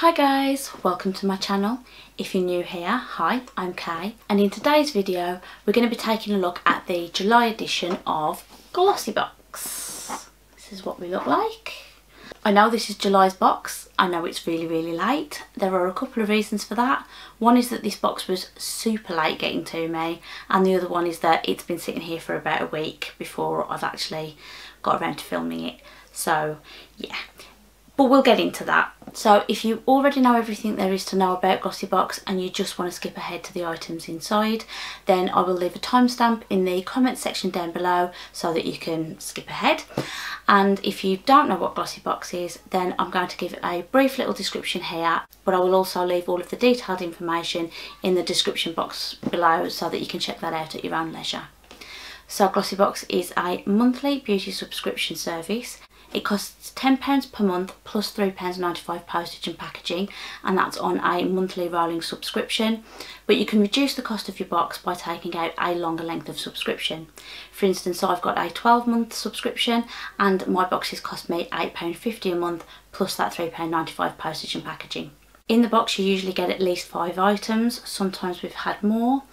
Hi guys, welcome to my channel. If you're new here, hi, I'm Kay, and in today's video we're going to be taking a look at the July edition of Glossybox. This is what we look like. I know this is July's box. I know it's really late. There are a couple of reasons for that. One is that this box was super late getting to me, and the other one is that it's been sitting here for about a week before I've actually got around to filming it. So yeah, but we'll get into that. So if you already know everything there is to know about Glossybox and you just want to skip ahead to the items inside, then I will leave a timestamp in the comment section down below so that you can skip ahead. And if you don't know what Glossybox is, then I'm going to give a brief little description here, but I will also leave all of the detailed information in the description box below so that you can check that out at your own leisure. So Glossybox is a monthly beauty subscription service. It costs £10 per month plus £3.95 postage and packaging, and that's on a monthly rolling subscription. But you can reduce the cost of your box by taking out a longer length of subscription. For instance, I've got a 12-month subscription and my boxes cost me £8.50 a month plus that £3.95 postage and packaging. In the box you usually get at least 5 items, sometimes we've had more,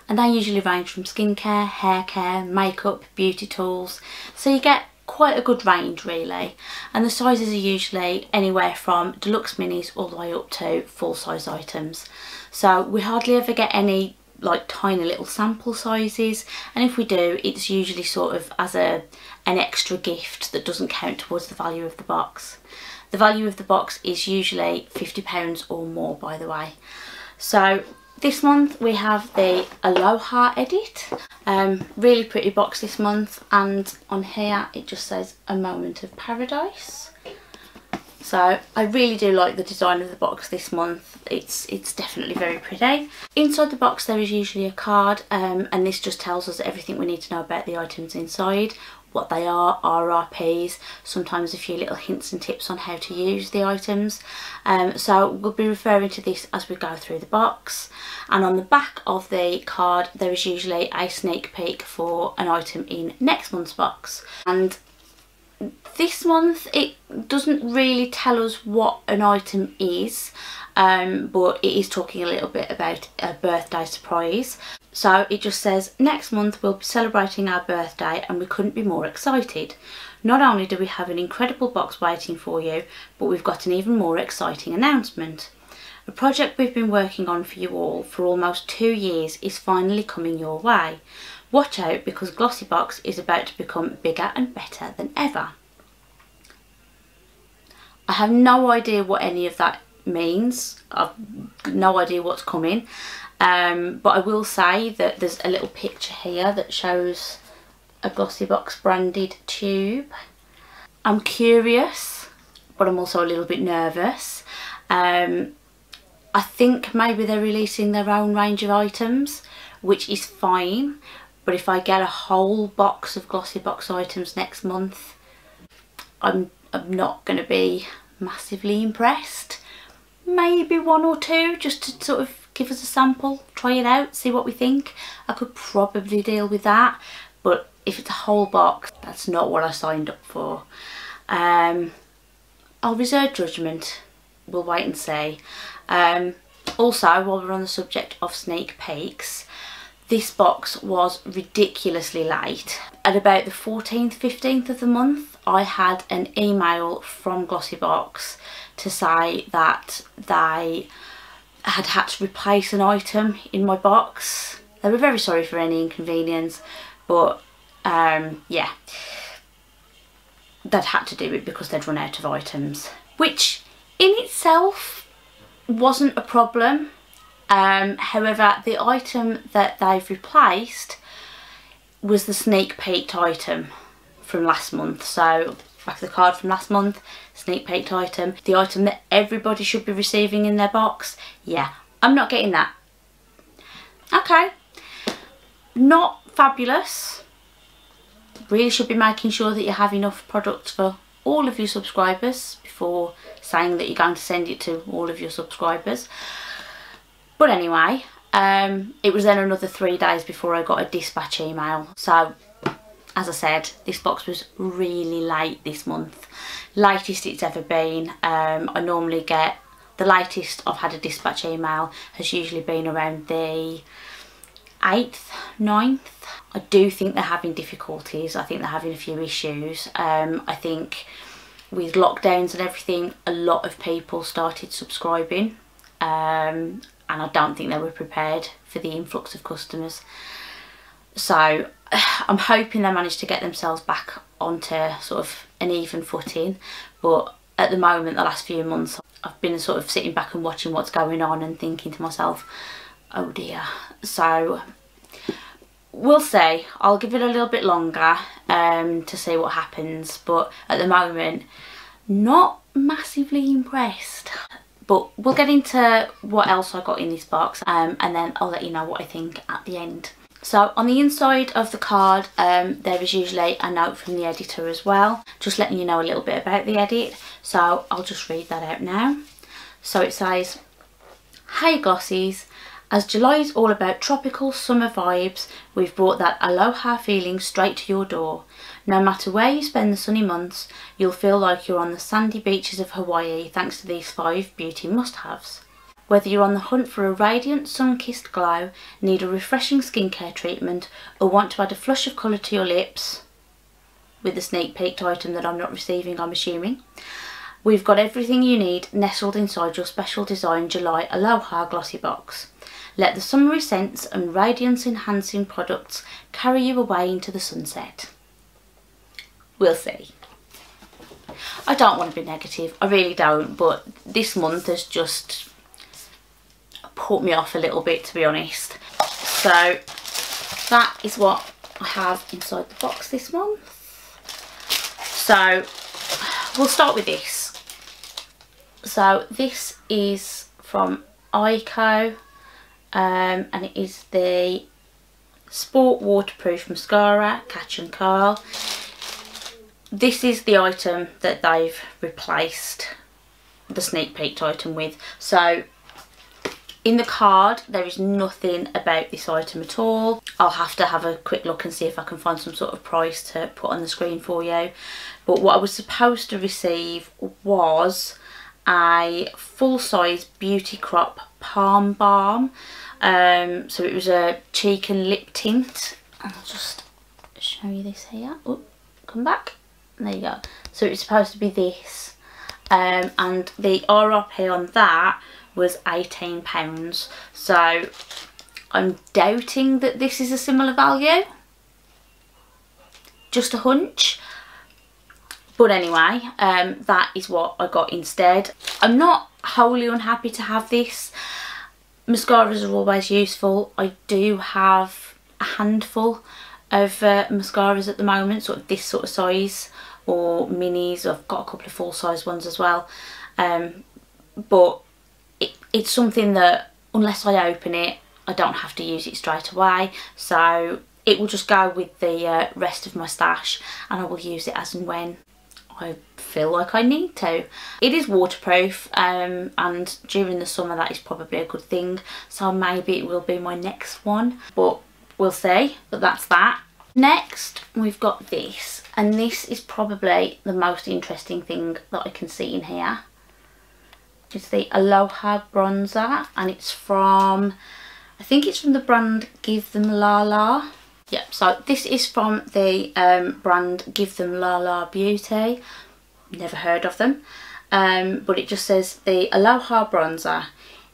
and they usually range from skincare, hair care, makeup, beauty tools, so you get quite a good range really, and the sizes are usually anywhere from deluxe minis all the way up to full-size items. So we hardly ever get any like tiny little sample sizes, and if we do, it's usually sort of as an extra gift that doesn't count towards the value of the box. The value of the box is usually £50 or more, by the way. So this month we have the Aloha edit. Really pretty box this month, and on here it just says a moment of paradise. So I really do like the design of the box this month. It's definitely very pretty. Inside the box there is usually a card, and this just tells us everything we need to know about the items inside, what they are, RRPs, sometimes a few little hints and tips on how to use the items. So we'll be referring to this as we go through the box. And on the back of the card there is usually a sneak peek for an item in next month's box. And this month it doesn't really tell us what an item is, but it is talking a little bit about a birthday surprise. So it just says, next month we'll be celebrating our birthday and we couldn't be more excited. Not only do we have an incredible box waiting for you, but we've got an even more exciting announcement. A project we've been working on for you all for almost 2 years is finally coming your way. Watch out, because Glossybox is about to become bigger and better than ever. I have no idea what any of that means. I've no idea what's coming. But I will say that there's a little picture here that shows a Glossybox branded tube. I'm curious, but I'm also a little bit nervous. I think maybe they're releasing their own range of items, which is fine. But if I get a whole box of Glossybox items next month, I'm not going to be massively impressed. Maybe 1 or 2 just to sort of give us a sample, try it out, see what we think. I could probably deal with that, but if it's a whole box, that's not what I signed up for. I'll reserve judgment. We'll wait and see. Also, while we're on the subject of sneak peeks, this box was ridiculously late. At about the 14th, 15th of the month, I had an email from Glossybox to say that they had to replace an item in my box. They were very sorry for any inconvenience, but yeah, they'd had to do it because they'd run out of items, which in itself wasn't a problem. However, the item that they've replaced was the sneak peeked item from last month. So back of the card from last month, sneak peeked item, the item that everybody should be receiving in their box. Yeah, I'm not getting that. Okay, not fabulous. Really should be making sure that you have enough product for all of your subscribers before saying that you're going to send it to all of your subscribers. But anyway, it was then another 3 days before I got a dispatch email. So as I said, this box was really late this month. Latest it's ever been. I normally get The latest I've had a dispatch email has usually been around the 8th, 9th. I do think they're having difficulties. I think they're having a few issues. I think with lockdowns and everything, a lot of people started subscribing, and I don't think they were prepared for the influx of customers. So I'm hoping they managed to get themselves back onto sort of an even footing, but at the moment, the last few months, I've been sort of sitting back and watching what's going on and thinking to myself, oh dear. So we'll see. I'll give it a little bit longer to see what happens, but at the moment, not massively impressed. But we'll get into what else I got in this box, and then I'll let you know what I think at the end. So on the inside of the card, there is usually a note from the editor as well, just letting you know a little bit about the edit. So I'll just read that out now. So it says, "Hey Glossies, as July is all about tropical summer vibes, we've brought that aloha feeling straight to your door. No matter where you spend the sunny months, you'll feel like you're on the sandy beaches of Hawaii thanks to these 5 beauty must-haves. Whether you're on the hunt for a radiant, sun-kissed glow, need a refreshing skincare treatment, or want to add a flush of colour to your lips," with the sneak peek item that I'm not receiving, I'm assuming, "we've got everything you need nestled inside your special design July Aloha Glossybox. Let the summery scents and radiance-enhancing products carry you away into the sunset." We'll see. I don't want to be negative, I really don't, but this month has just put me off a little bit, to be honest. So that is what I have inside the box this month. So we'll start with this. So this is from Ico, and it is the Sport Waterproof Mascara Catch and Curl. This is the item that they've replaced the sneak peek item with. So in the card, there is nothing about this item at all. I'll have to have a quick look and see if I can find some sort of price to put on the screen for you. But what I was supposed to receive was a full-size Beauty Crop Palm Balm. So it was a cheek and lip tint. And I'll just show you this here. Oh, come back. There you go. So it's supposed to be this. And the RRP on that was £18. So I'm doubting that this is a similar value. Just a hunch. But anyway, that is what I got instead. I'm not wholly unhappy to have this. Mascaras are always useful. I do have a handful of mascaras at the moment, sort of this sort of size, or minis. I've got a couple of full-size ones as well. But it's something that, unless I open it, I don't have to use it straight away. So it will just go with the rest of my stash, and I will use it as and when I feel like I need to. It is waterproof, and during the summer that is probably a good thing. So maybe it will be my next one, but we'll see. But that's that. Next, we've got this, and this is probably the most interesting thing that I can see in here. It's the Aloha Bronzer, and it's from, I think it's from the brand Give Them La La. Yep, so this is from the brand Give Them La La Beauty. Never heard of them. But it just says the Aloha Bronzer.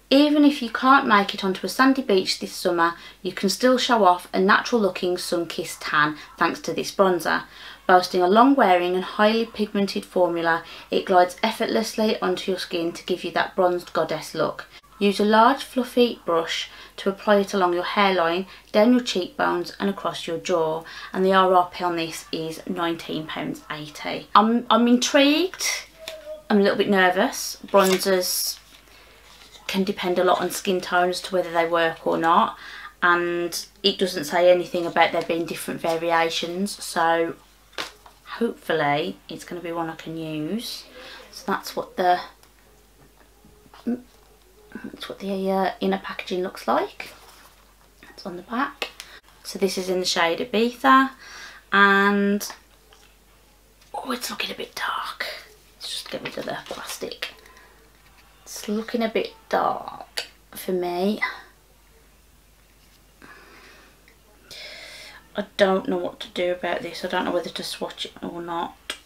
Even if you can't make it onto a sandy beach this summer, you can still show off a natural looking sun-kissed tan thanks to this bronzer. Boasting a long wearing and highly pigmented formula, it glides effortlessly onto your skin to give you that bronzed goddess look. Use a large fluffy brush to apply it along your hairline, down your cheekbones and across your jaw, and the RRP on this is £19.80. I'm intrigued. I'm a little bit nervous. Bronzers can depend a lot on skin tone as to whether they work or not, and it doesn't say anything about there being different variations, so hopefully it's going to be one I can use. So that's what the inner packaging looks like. It's on the back. So this is in the shade Ibiza, and oh, it's looking a bit dark. Let's just get rid of the plastic. It's looking a bit dark for me. I don't know what to do about this. I don't know whether to swatch it or not.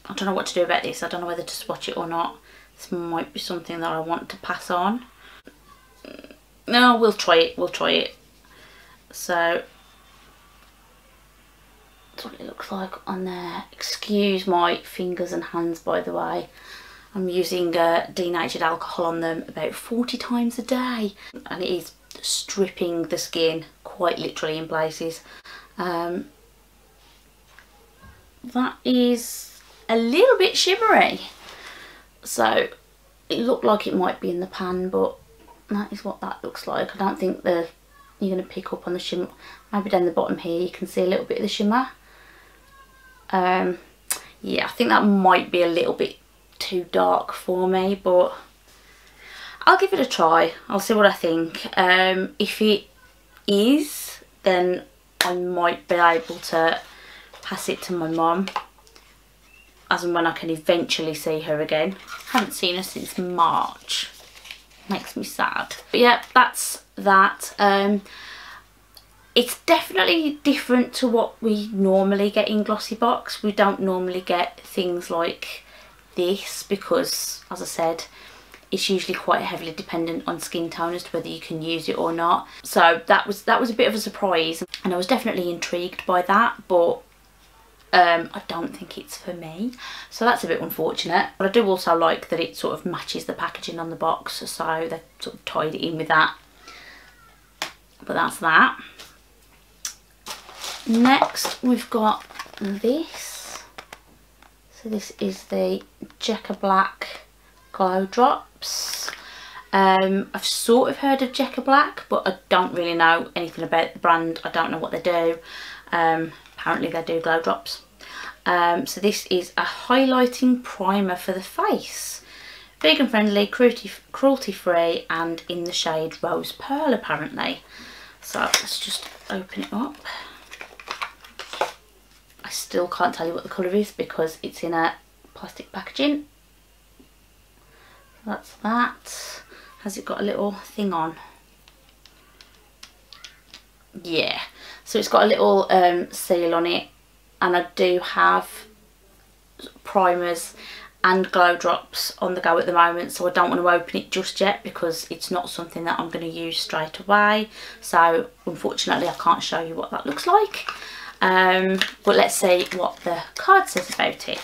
I don't know what to do about this. I don't know whether to swatch it or not. This might be something that I want to pass on. No, we'll try it. We'll try it. So that's what it looks like on there. Excuse my fingers and hands, by the way. I'm using denatured alcohol on them about 40 times a day, and it is stripping the skin quite literally in places. That is a little bit shimmery, so it looked like it might be in the pan, but that is what that looks like. I don't think you're going to pick up on the shimmer. Maybe down the bottom here you can see a little bit of the shimmer. Yeah, I think that might be a little bit too dark for me, but I'll give it a try. I'll see what I think. If it is, then I might be able to pass it to my mum, as and when I can eventually see her again. I haven't seen her since March. Makes me sad. But yeah, that's that. It's definitely different to what we normally get in Glossybox. We don't normally get things like this because, as I said, it's usually quite heavily dependent on skin tone as to whether you can use it or not. So that was a bit of a surprise, and I was definitely intrigued by that, but I don't think it's for me, so that's a bit unfortunate. But I do also like that it sort of matches the packaging on the box, so they sort of tied it in with that. But that's that. Next we've got this. So this is the Jekka Black Glow Drops. I've sort of heard of Jekka Black, but I don't really know anything about the brand. I don't know what they do. Apparently they do glow drops. So this is a highlighting primer for the face. Vegan friendly, cruelty free, and in the shade Rose Pearl apparently. So let's just open it up. I still can't tell you what the colour is because it's in a plastic packaging. That's that. Has it got a little thing on? Yeah. So it's got a little seal on it, and I do have primers and glow drops on the go at the moment, so I don't want to open it just yet because it's not something that I'm going to use straight away. So unfortunately I can't show you what that looks like. But let's see what the card says about it.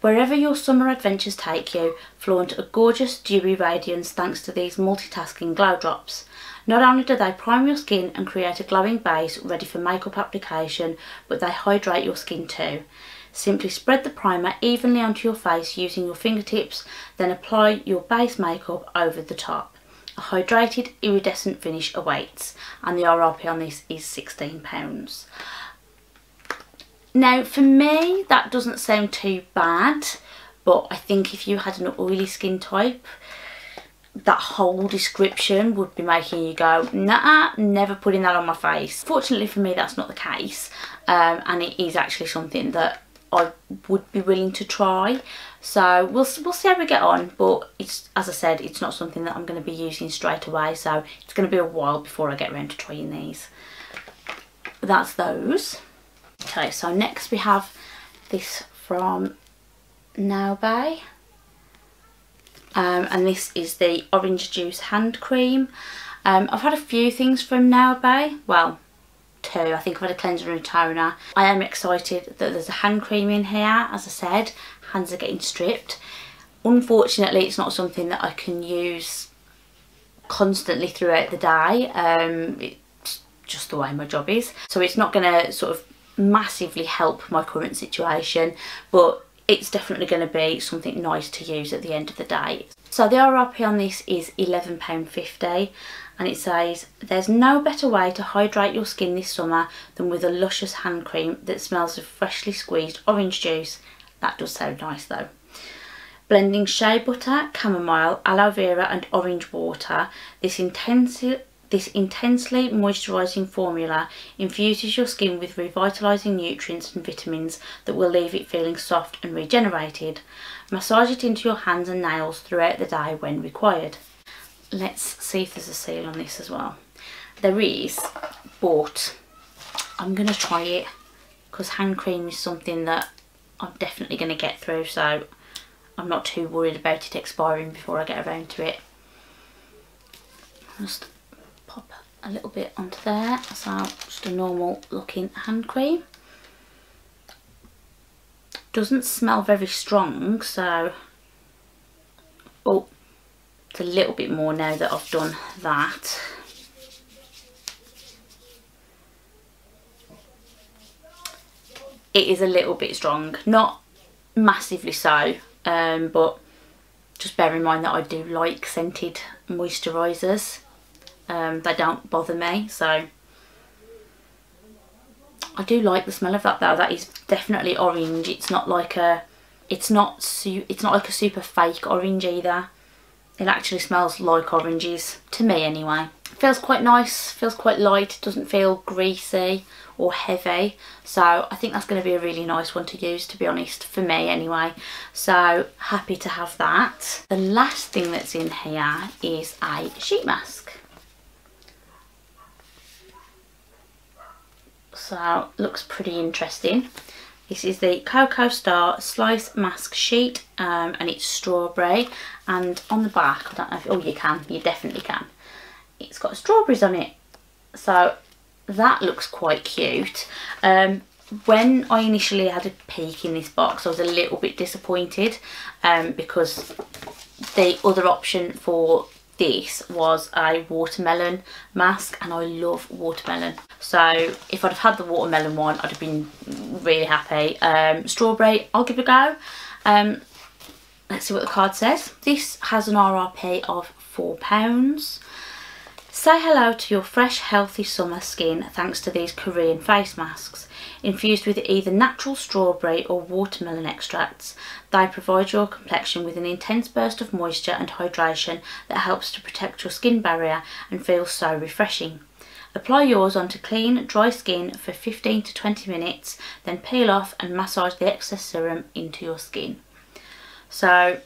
Wherever your summer adventures take you, flaunt a gorgeous dewy radiance thanks to these multitasking glow drops. Not only do they prime your skin and create a glowing base ready for makeup application, but they hydrate your skin too. Simply spread the primer evenly onto your face using your fingertips, then apply your base makeup over the top. A hydrated iridescent finish awaits, and the RRP on this is £16. Now for me that doesn't sound too bad, but I think if you had an oily skin type, that whole description would be making you go, nah, never putting that on my face. Fortunately for me that's not the case, and it is actually something that I would be willing to try. So we'll see how we get on, but it's, as I said, it's not something that I'm going to be using straight away, so it's going to be a while before I get around to trying these. But that's those. Okay, so next we have this from Now Bay. And this is the Orange Juice Hand Cream. I've had a few things from Now Bay. Well, two. I think I've had a cleanser and a toner. I am excited that there's a hand cream in here. As I said, hands are getting stripped. Unfortunately, it's not something that I can use constantly throughout the day. It's just the way my job is. So it's not going to sort of massively help my current situation, but it's definitely going to be something nice to use at the end of the day. So the RRP on this is £11.50, and it says, there's no better way to hydrate your skin this summer than with a luscious hand cream that smells of freshly squeezed orange juice. That does sound nice though. Blending shea butter, chamomile, aloe vera and orange water, this This intensely moisturising formula infuses your skin with revitalising nutrients and vitamins that will leave it feeling soft and regenerated. Massage it into your hands and nails throughout the day when required. Let's see if there's a seal on this as well. There is, but I'm going to try it because hand cream is something that I'm definitely going to get through, so I'm not too worried about it expiring before I get around to it. Just pop a little bit onto there, so just a normal looking hand cream. Doesn't smell very strong, so oh, it's a little bit more now that I've done that. It is a little bit strong, not massively so, but just bear in mind that I do like scented moisturisers. They don't bother me, so I do like the smell of that though. That is definitely orange. It's not like a like a super fake orange either. It actually smells like oranges, to me anyway. Feels quite nice, feels quite light, doesn't feel greasy or heavy, so I think that's going to be a really nice one to use, to be honest, for me anyway. So happy to have that. The last thing that's in here is a sheet mask. So looks pretty interesting. This is the Cocoa Star Slice Mask Sheet, and it's strawberry, and on the back, I don't know if, oh you definitely can. It's got strawberries on it, so that looks quite cute. When I initially had a peek in this box, I was a little bit disappointed because the other option for this was a watermelon mask, and I love watermelon. So if I'd have had the watermelon one, I'd have been really happy. Strawberry, I'll give it a go. Let's see what the card says. This has an RRP of £4. Say hello to your fresh, healthy summer skin thanks to these Korean face masks. Infused with either natural strawberry or watermelon extracts, they provide your complexion with an intense burst of moisture and hydration that helps to protect your skin barrier and feels so refreshing. Apply yours onto clean, dry skin for 15 to 20 minutes, then peel off and massage the excess serum into your skin. So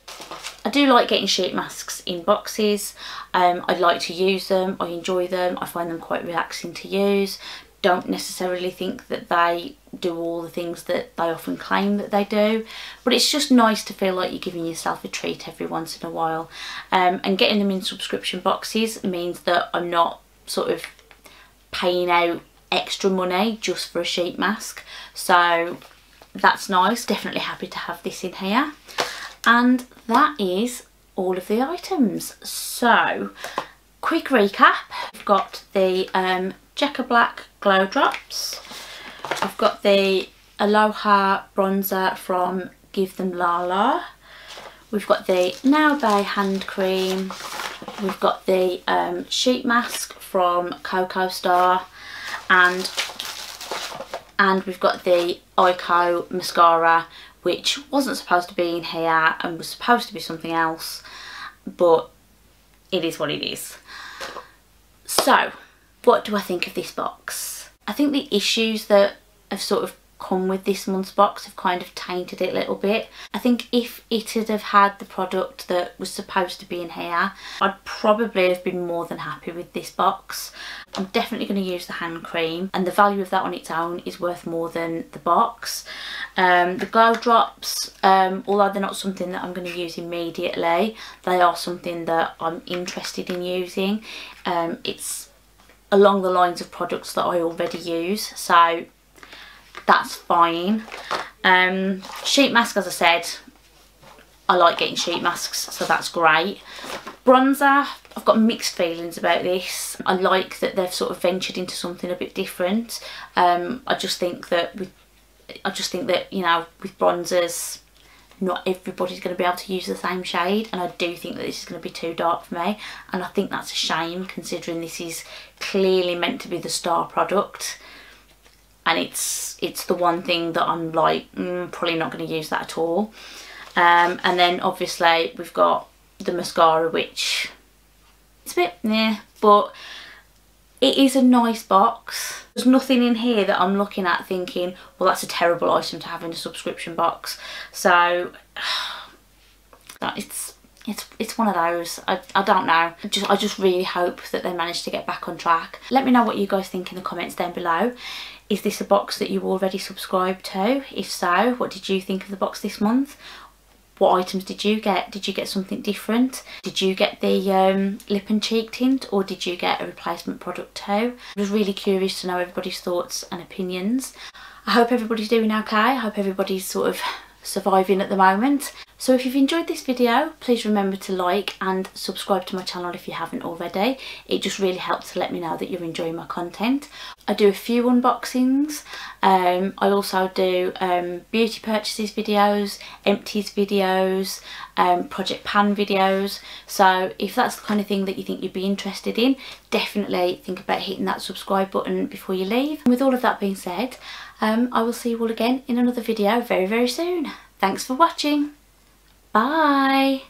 I do like getting sheet masks in boxes. I like to use them, I enjoy them, I find them quite relaxing to use. Don't necessarily think that they do all the things that they often claim that they do, but it's just nice to feel like you're giving yourself a treat every once in a while. And getting them in subscription boxes means that I'm not sort of paying out extra money just for a sheet mask, so that's nice. Definitely happy to have this in here. And that is all of the items. So quick recap, we've got the Checker Black Glow Drops, we've got the Aloha Bronzer from Give Them Lala, we've got the Nail Bay hand cream, we've got the sheet mask from Cocoa Star, and we've got the Ico mascara, which wasn't supposed to be in here and was supposed to be something else, but it is what it is. So what do I think of this box? I think the issues that have sort of come with this month's box have kind of tainted it a little bit. I think if it had have had the product that was supposed to be in here, I'd probably have been more than happy with this box. I'm definitely going to use the hand cream, and the value of that on its own is worth more than the box. The glow drops, although they're not something that I'm going to use immediately, they are something that I'm interested in using. It's along the lines of products that I already use, so that's fine. Sheet mask, as I said, I like getting sheet masks, so that's great. Bronzer, I've got mixed feelings about this. I like that they've sort of ventured into something a bit different. I just think that you know, with bronzers, not everybody's going to be able to use the same shade, and I do think that this is going to be too dark for me, and I think that's a shame considering this is clearly meant to be the star product. And it's the one thing that I'm like, probably not going to use that at all. And then obviously we've got the mascara, which it's a bit, yeah, but It is a nice box. There's nothing in here that I'm looking at thinking, well, that's a terrible item to have in a subscription box. So it's one of those. I don't know. I just really hope that they manage to get back on track. Let me know what you guys think in the comments down below. Is this a box that you already subscribed to? If so, what did you think of the box this month? What items did you get? Did you get something different? Did you get the lip and cheek tint, or did you get a replacement product too? I was really curious to know everybody's thoughts and opinions. I hope everybody's doing okay. I hope everybody's sort of surviving at the moment. So if you've enjoyed this video, please remember to like and subscribe to my channel if you haven't already. It just really helps to let me know that you're enjoying my content. I do a few unboxings. I also do beauty purchases videos, empties videos, project pan videos. So if that's the kind of thing that you think you'd be interested in, definitely think about hitting that subscribe button before you leave. And with all of that being said, I will see you all again in another video very, very soon. Thanks for watching. Bye.